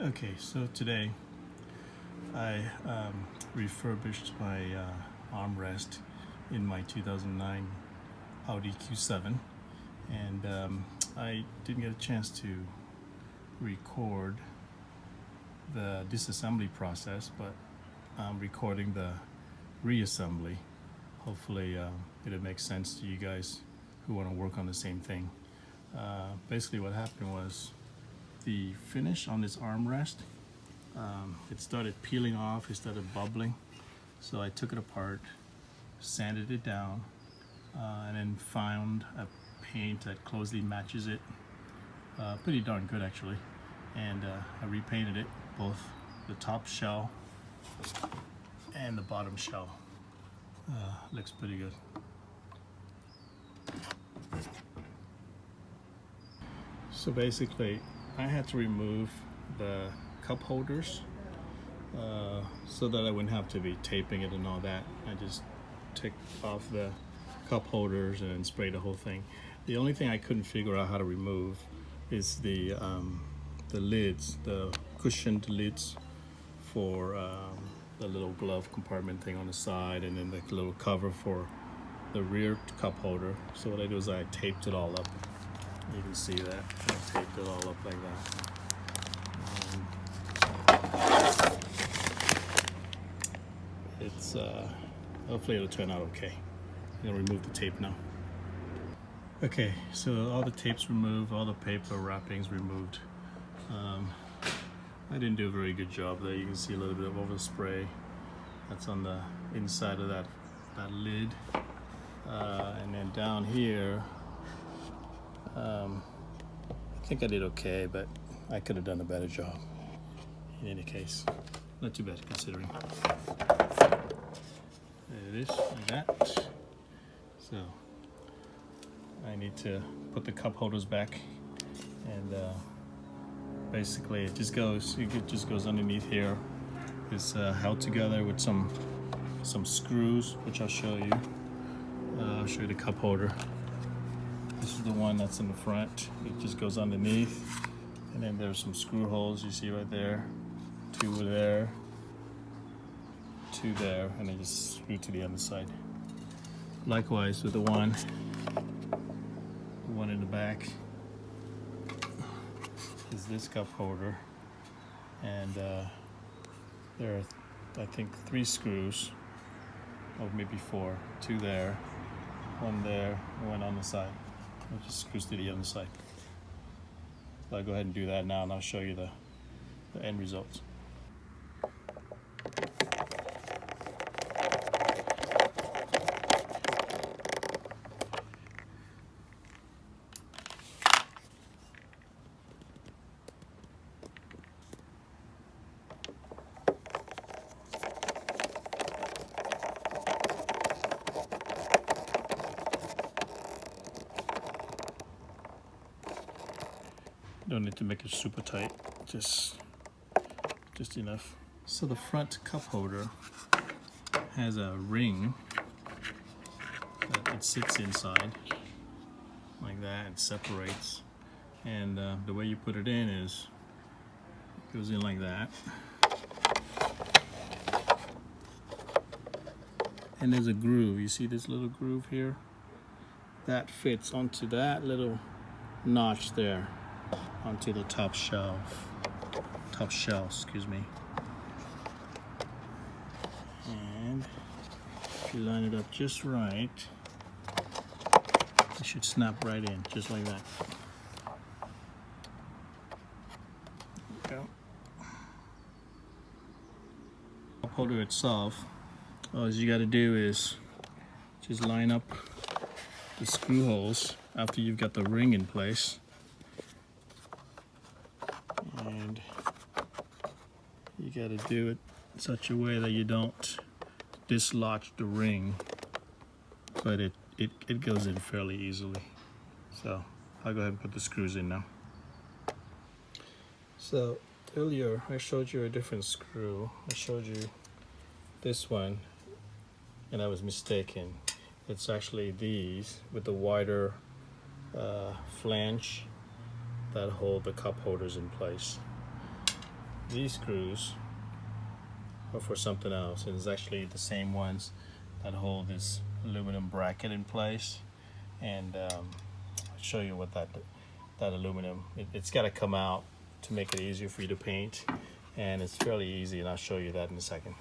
Okay, so today I refurbished my armrest in my 2009 Audi Q7, and I didn't get a chance to record the disassembly process, but I'm recording the reassembly. Hopefully it'll make sense to you guys who want to work on the same thing. Basically what happened was the finish on this armrest, it started peeling off, it started bubbling. So I took it apart, sanded it down, and then found a paint that closely matches it. Pretty darn good actually. And I repainted it, both the top shell and the bottom shell. Looks pretty good. So basically I had to remove the cup holders so that I wouldn't have to be taping it and all that. I just took off the cup holders and sprayed the whole thing. The only thing I couldn't figure out how to remove is the lids, the cushioned lids for the little glove compartment thing on the side, and then the little cover for the rear cup holder. So what I did was I taped it all up. You can see that I taped it all up like that. It's hopefully it'll turn out okay. I'm gonna remove the tape now. Okay, so all the tape's removed, all the paper wrappings removed. I didn't do a very good job there. You can see a little bit of overspray that's on the inside of that lid, and then down here I think I did okay, but I could have done a better job. In any case, not too bad considering. There it is, like that. So I need to put the cup holders back, and basically it just goes underneath here. It's held together with some screws, which I'll show you. I'll show you the cup holder. This is the one that's in the front. It just goes underneath, and then there's some screw holes you see right there, two there, two there, and they just screw to the underside. Likewise with the one in the back is this cup holder, and there are I think 3 screws, or maybe 4, 2 there, 1 there, 1 on the side. It just screws to the other side. So I'll go ahead and do that now, and I'll show you the end results. Don't need to make it super tight, just enough. So the front cup holder has a ring that it sits inside like that. It separates, and the way you put it in is it goes in like that, and there's a groove. You see this little groove here? That fits onto that little notch there, onto the top shell, excuse me. And if you line it up just right, it should snap right in, just like that. There you go. Cup holder itself, all you got to do is just line up the screw holes after you've got the ring in place. And you got to do it in such a way that you don't dislodge the ring, but it goes in fairly easily. So I'll go ahead and put the screws in now. So earlier I showed you a different screw. I showed you this one, and I was mistaken. It's actually these with the wider flange that hold the cup holders in place. these screws are for something else, and it's actually the same ones that hold this aluminum bracket in place. And I'll show you what that aluminum, it's got to come out to make it easier for you to paint, and it's fairly easy, and I'll show you that in a second.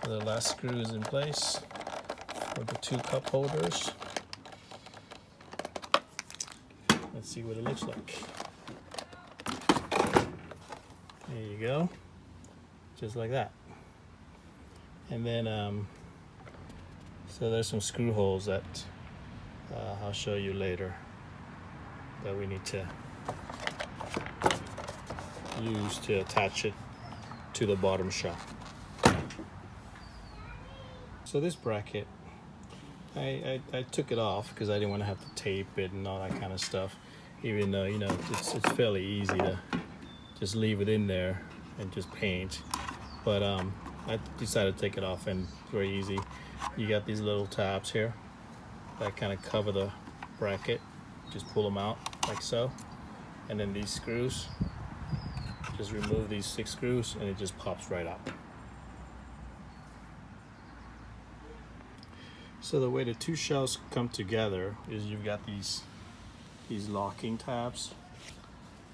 So the last screw is in place for the 2 cup holders. Let's see what it looks like. There you go, just like that. And then so there's some screw holes that I'll show you later that we need to use to attach it to the bottom shell. So this bracket, I took it off because I didn't want to have to tape it and all that kind of stuff, even though, you know, it's fairly easy to just leave it in there and just paint. But I decided to take it off, and it's very easy. You got these little tabs here that kind of cover the bracket. Just pull them out like so, and then these screws, just remove these 6 screws and it just pops right out. So the way the 2 shells come together is you've got these locking tabs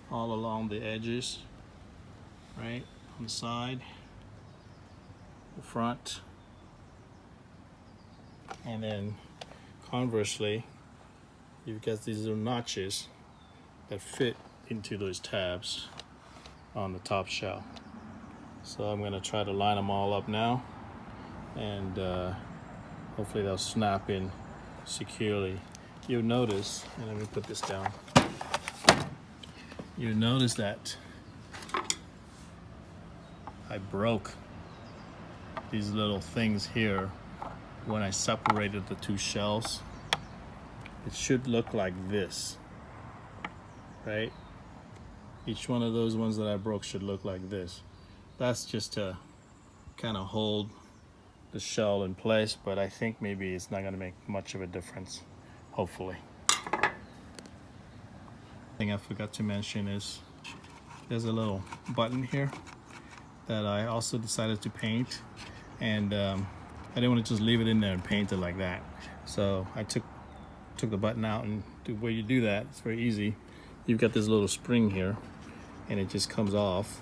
all along the edges, right, on the side, the front, and then conversely you've got these little notches that fit into those tabs on the top shell. So I'm going to try to line them all up now, and hopefully they'll snap in securely. You'll notice, and let me put this down, you'll notice that I broke these little things here when I separated the 2 shells. It should look like this, right? Each one of those ones that I broke should look like this. That's just to kind of hold the shell in place, but I think maybe it's not going to make much of a difference, hopefully. Thing I forgot to mention is there's a little button here that I also decided to paint, and I didn't want to just leave it in there and paint it like that. So I took the button out, and the way you do that, it's very easy. You've got this little spring here, and it just comes off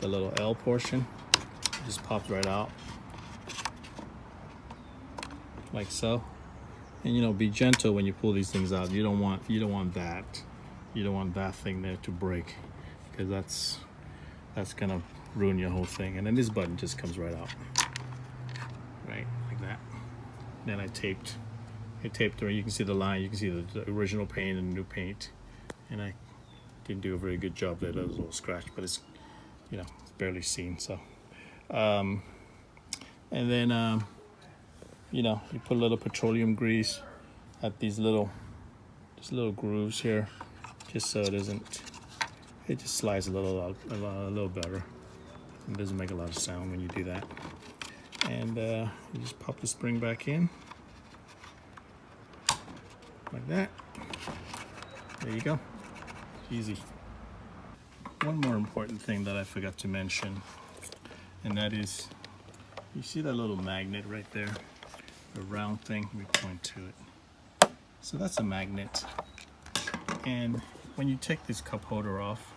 the little L portion. It just pops right out like so. And you know, be gentle when you pull these things out. You don't want that thing there to break, because that's gonna ruin your whole thing. And then this button just comes right out, right, like that. Then I taped where you can see the line, you can see the original paint and the new paint, and I didn't do a very good job there. That was a little scratch, but it's, you know, it's barely seen. So and then you know, you put a little petroleum grease at these little grooves here, just so it just slides a little better. It doesn't make a lot of sound when you do that. And you just pop the spring back in like that. There you go, easy. One more important thing that I forgot to mention, and that is, you see that little magnet right there, the round thing? Let me point to it. So that's a magnet, and when you take this cup holder off,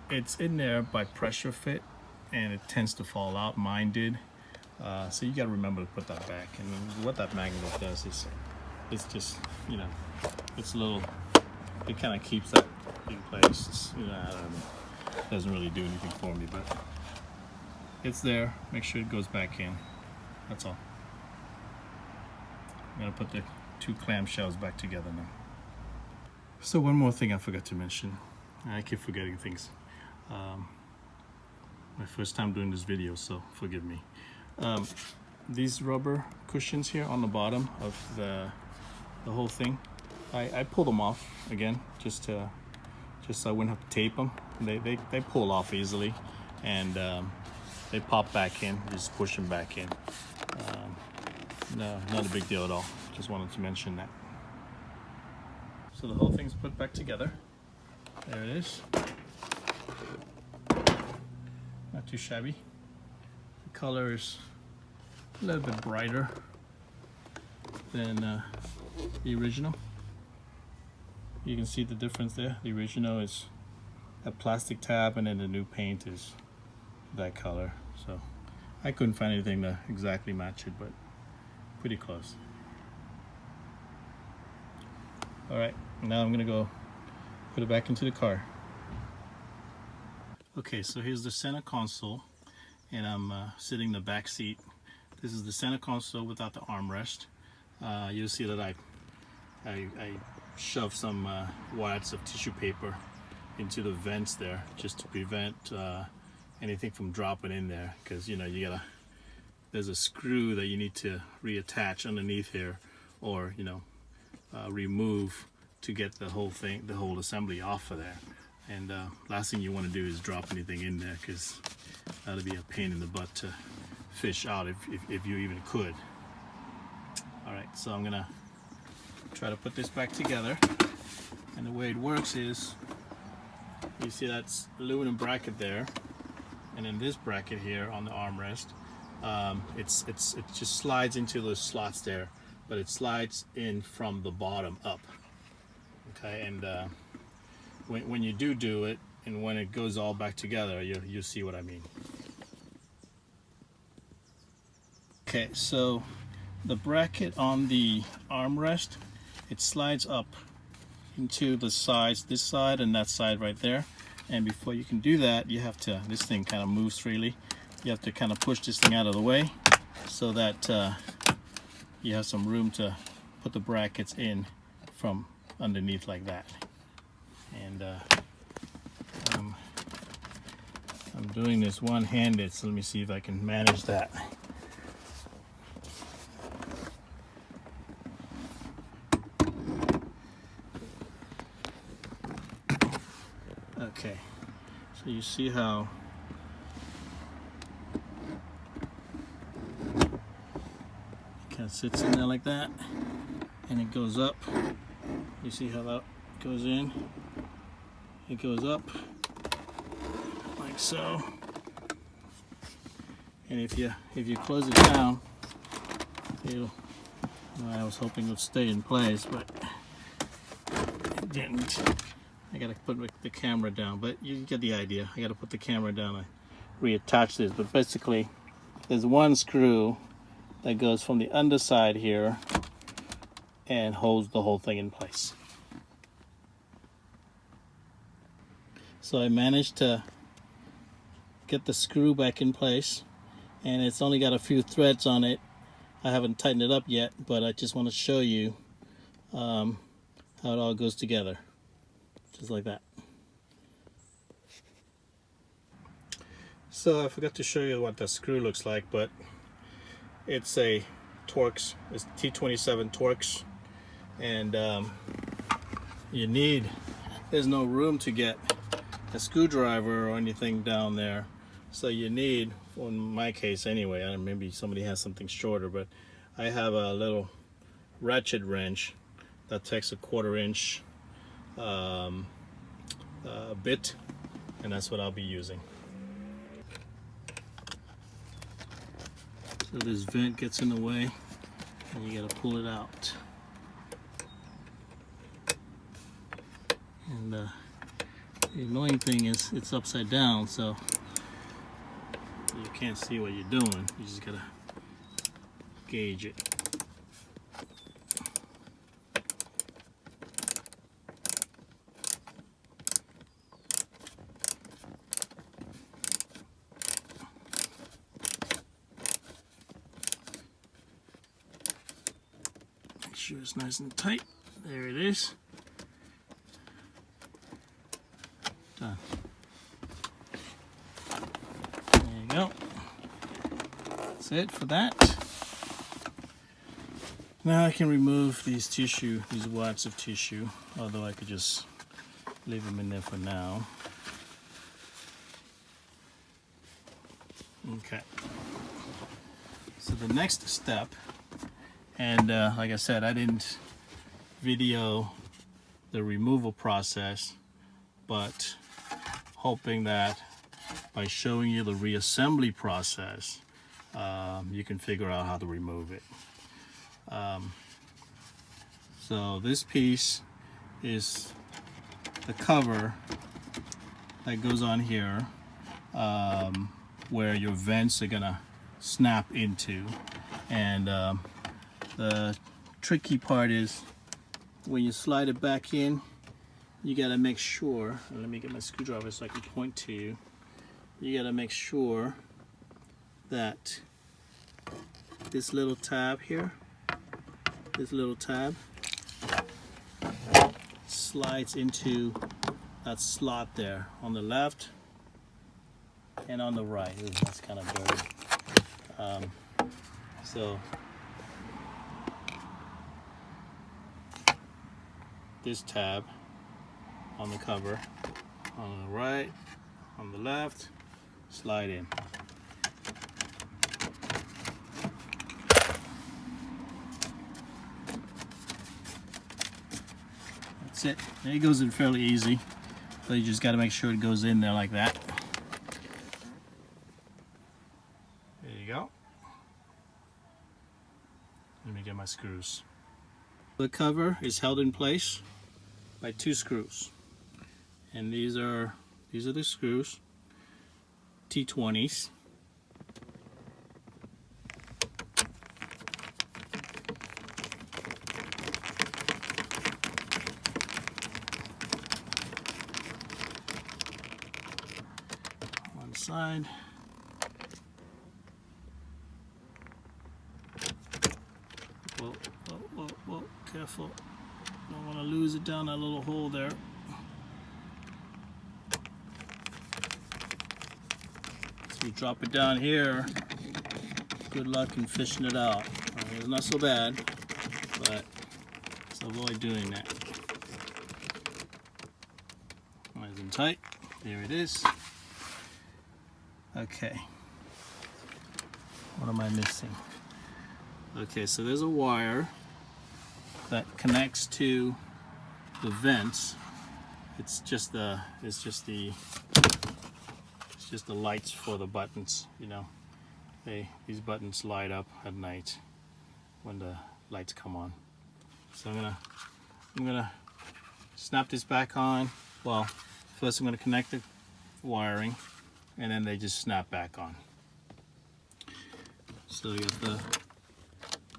it's in there by pressure fit, and it tends to fall out. Mine did. So you got to remember to put that back. And what that magnet does is, it's just, you know, it's a little, it kind of keeps that in place. It's, you know, I don't know, it doesn't really do anything for me, but it's there. Make sure it goes back in. That's all. I'm gonna put the 2 clamshells back together now. So one more thing I forgot to mention. I keep forgetting things. My first time doing this video, so forgive me. These rubber cushions here on the bottom of the whole thing, I pulled them off again, just so I wouldn't have to tape them. They pull off easily, and they pop back in. Just push them back in. No, not a big deal at all. Just wanted to mention that. So the whole thing's put back together. There it is. too shabby. The color is a little bit brighter than the original. You can see the difference there. The original is a plastic tab, and then the new paint is that color. So I couldn't find anything to exactly match it, but pretty close. All right, now I'm gonna go put it back into the car. Okay, so here's the center console, and I'm sitting in the back seat. This is the center console without the armrest. You'll see that I shoved some wads of tissue paper into the vents there, just to prevent anything from dropping in there, because you know there's a screw that you need to reattach underneath here, or remove to get the whole assembly off of there. And last thing you want to do is drop anything in there, because that'll be a pain in the butt to fish out if you even could. All right, so I'm gonna try to put this back together, and the way it works is, you see that's aluminum bracket there, and then this bracket here on the armrest, it just slides into those slots there, but it slides in from the bottom up. Okay, and when you do it, and when it goes all back together, you see what I mean. Okay, so the bracket on the armrest, it slides up into the sides, this side and that side right there. And before you can do that, you have to, this thing kind of moves freely. You have to kind of push this thing out of the way so that you have some room to put the brackets in from underneath like that. And I'm doing this one-handed, so let me see if I can manage that. Okay, so you see how it kind of sits in there like that, and it goes up. You see how that goes in? It goes up like so, and if you close it down, I was hoping it would stay in place, but it didn't. I gotta put the camera down, but you get the idea. I gotta put the camera down and reattach this. But basically, there's one screw that goes from the underside here and holds the whole thing in place. So I managed to get the screw back in place, and it's only got a few threads on it. I haven't tightened it up yet, but I just want to show you how it all goes together. Just like that. So I forgot to show you what the screw looks like, but it's a Torx, it's T27 Torx, and there's no room to get a screwdriver or anything down there, so you need, well, in my case anyway, I don't know, maybe somebody has something shorter, but I have a little ratchet wrench that takes a 1/4 inch bit, and that's what I'll be using. So this vent gets in the way, and you gotta pull it out. And the annoying thing is it's upside down, so you can't see what you're doing. You just gotta gauge it. Make sure it's nice and tight. There it is. Done. There you go. That's it for that. Now I can remove these wads of tissue, although I could just leave them in there for now. Okay. So the next step, and like I said, I didn't video the removal process, but hoping that by showing you the reassembly process, you can figure out how to remove it. So this piece is the cover that goes on here, where your vents are gonna snap into. And the tricky part is when you slide it back in, you gotta make sure, and let me get my screwdriver so I can point to you. You gotta make sure that this little tab here, this little tab slides into that slot there on the left and on the right. Ooh, that's kind of dirty. So this tab on the cover, on the right, on the left, slide in. That's it. It goes in fairly easy, so you just got to make sure it goes in there like that. There you go. Let me get my screws. The cover is held in place by 2 screws, and these are the screws, T20s. One side. Whoa, whoa, whoa, whoa, careful. Don't want to lose it down that little hole there. So you drop it down here. Good luck in fishing it out. It's not so bad, but let's avoid doing that. Nice and tight. There it is. Okay. What am I missing? Okay, so there's a wire that connects to the vents. It's just the lights for the buttons. You know, these buttons light up at night when the lights come on. So I'm gonna snap this back on. Well, first I'm gonna connect the wiring, and then they just snap back on. So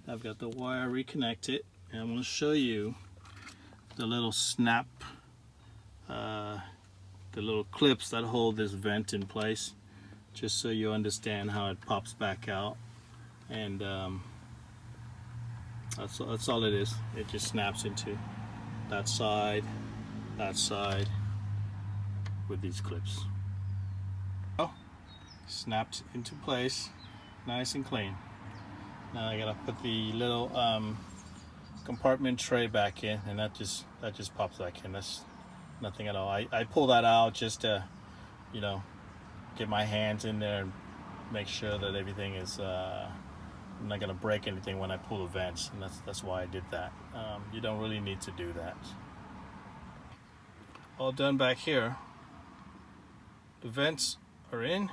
I've got the wire reconnected, and I'm going to show you the little snap, the little clips that hold this vent in place, just so you understand how it pops back out. And that's all it is. It just snaps into that side with these clips. Oh, snapped into place, nice and clean. Now I gotta put the little compartment tray back in, and that just pops back in. That's nothing at all. I pull that out just to, you know, get my hands in there and make sure that everything is. I'm not gonna break anything when I pull the vents, and that's why I did that. You don't really need to do that. All done back here. The vents are in.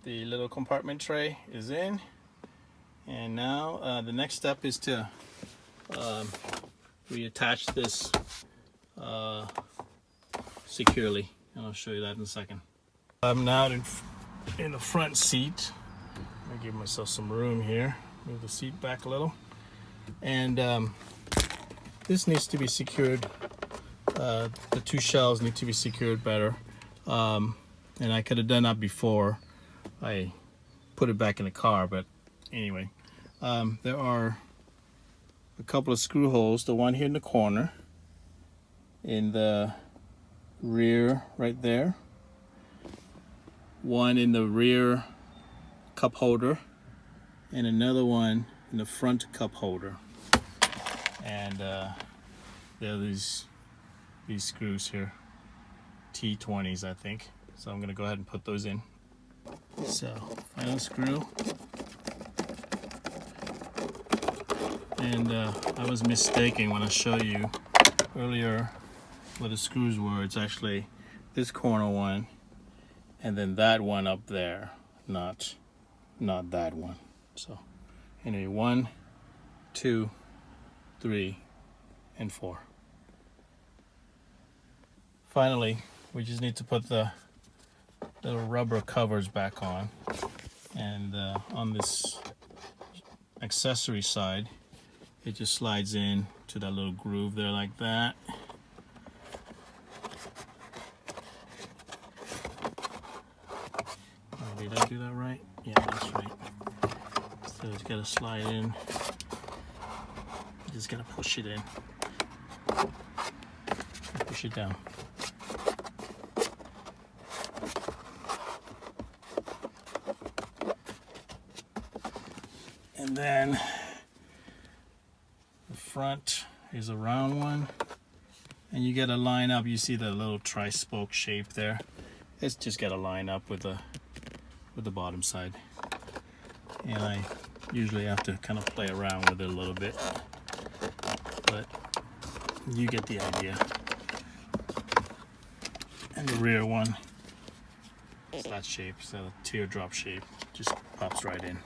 The little compartment tray is in. And now the next step is to reattach this securely, and I'll show you that in a second. I'm now in the front seat. I give myself some room here. Move the seat back a little, and this needs to be secured. The 2 shells need to be secured better, and I could have done that before I put it back in the car, but anyway. There are a couple of screw holes, the one here in the corner, in the rear right there, one in the rear cup holder, and another one in the front cup holder. And there are these screws here, T20s I think. So I'm going to go ahead and put those in. So final screw. And I was mistaken when I showed you earlier where the screws were. It's actually this corner one and then that one up there, not that one. So anyway, 1, 2, 3, and 4. Finally, we just need to put the little rubber covers back on, and on this accessory side, it just slides in to that little groove there like that. Oh, did I do that right? Yeah, that's right. So it's got to slide in. You just got to push it in. Push it down. And then the front is a round one, and you get to line up. You see the little tri-spoke shape there. It's just got to line up with the bottom side, and I usually have to kind of play around with it a little bit, but you get the idea. And the rear one is that shape, so the teardrop shape just pops right in.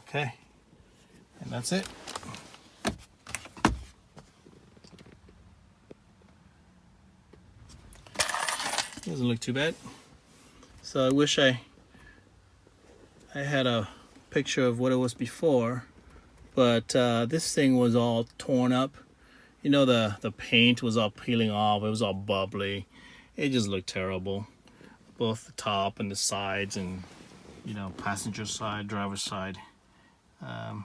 Okay, and that's it. Doesn't look too bad. So I wish I had a picture of what it was before, but this thing was all torn up. You know, the paint was all peeling off. It was all bubbly. It just looked terrible, both the top and the sides, and you know, passenger side, driver's side. And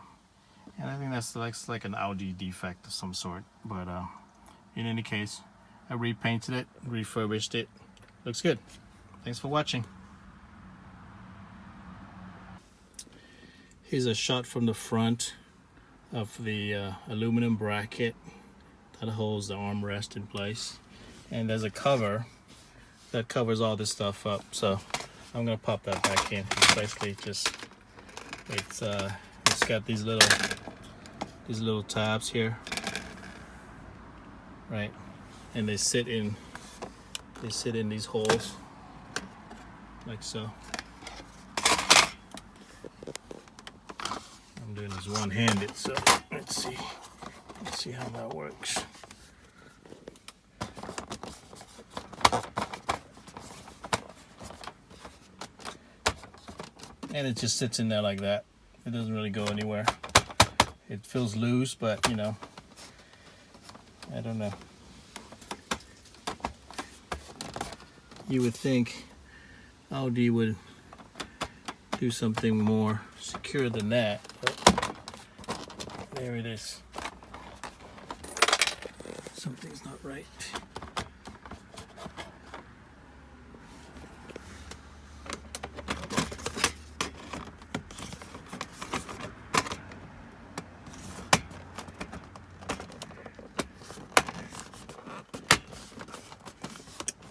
I think that's like an Audi defect of some sort, but in any case, I repainted it, refurbished it. Looks good. Thanks for watching. Here's a shot from the front of the aluminum bracket that holds the armrest in place, and there's a cover that covers all this stuff up, so I'm gonna pop that back in. It's basically just it's got these little tabs here, right, and they sit in these holes like so. I'm doing this one-handed, so let's see how that works. And it just sits in there like that. It doesn't really go anywhere. It feels loose, but you know, I don't know. You would think Audi would do something more secure than that, but there it is. Something's not right.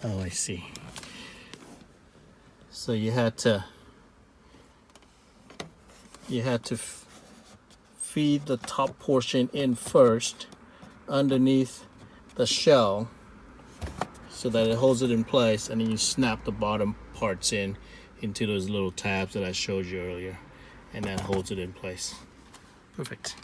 Oh, I see. So you had to feed the top portion in first underneath the shell so that it holds it in place, and then you snap the bottom parts into those little tabs that I showed you earlier, and that holds it in place. Perfect.